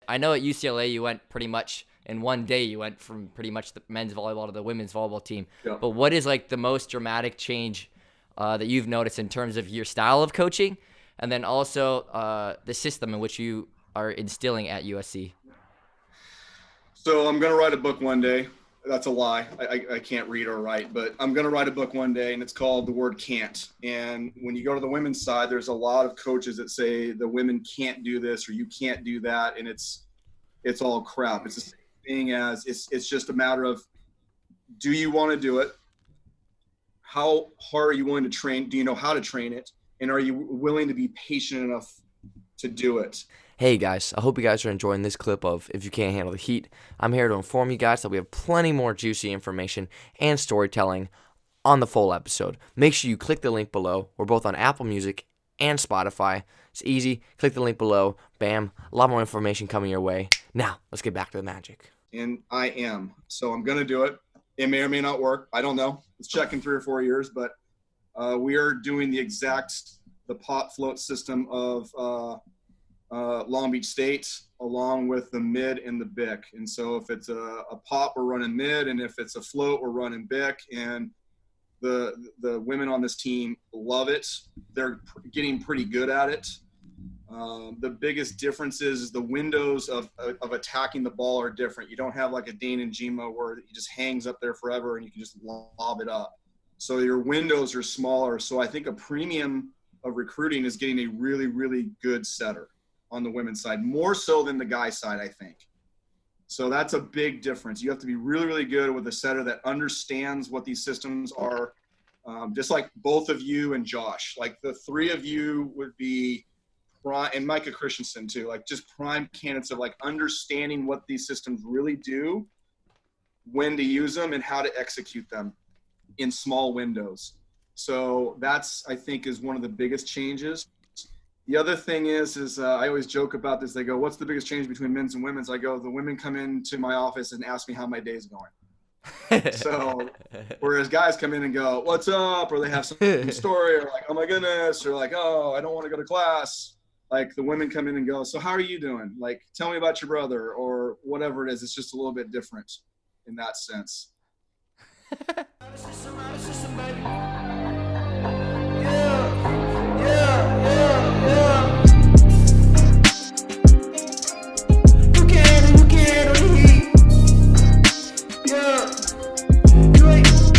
I know at UCLA you went pretty much in one day. You went from pretty much the men's volleyball to the women's volleyball team. Yeah. But what is like the most dramatic change that you've noticed in terms of your style of coaching, and then also the system in which you are instilling at USC? So I'm gonna write a book one day. That's a lie. I can't read or write, but I'm gonna write a book one day, and it's called The Word Can't. And when you go to the women's side, there's a lot of coaches that say the women can't do this or you can't do that, and it's all crap. It's the same thing as it's just a matter of, do you want to do it? How hard are you willing to train? Do you know how to train it? And are you willing to be patient enough to do it? Hey guys, I hope you guys are enjoying this clip of If You Can't Handle the Heat. I'm here to inform you guys that we have plenty more juicy information and storytelling on the full episode. Make sure you click the link below. We're both on Apple Music and Spotify. It's easy. Click the link below. Bam. A lot more information coming your way. Now, let's get back to the magic. And I am. So I'm going to do it. It may or may not work. I don't know. Let's check in 3 or 4 years, but we are doing the pot float system of Long Beach State, along with the mid and the BIC. And so if it's a pop, we're running mid, and if it's a float, we're running BIC. And the women on this team love it. They're getting pretty good at it. The biggest difference is the windows of attacking the ball are different. You don't have like a Dane and Gmo where it just hangs up there forever and you can just lob it up. So your windows are smaller. So I think a premium of recruiting is getting a really, really good setter on the women's side, more so than the guy side, I think. So that's a big difference. You have to be really, really good with a setter that understands what these systems are. Just like both of you and Josh, like the three of you would be prime, and Micah Christensen too, like just prime candidates of like understanding what these systems really do, when to use them, and how to execute them in small windows. So that's, I think, is one of the biggest changes. The other thing is I always joke about this. They go, what's the biggest change between men's and women's? I go, the women come into my office and ask me how my day's going. So whereas guys come in and go, what's up? Or they have some story, or like, oh my goodness, or like, oh, I don't want to go to class. Like the women come in and go, so how are you doing? Like, tell me about your brother, or whatever it is. It's just a little bit different in that sense.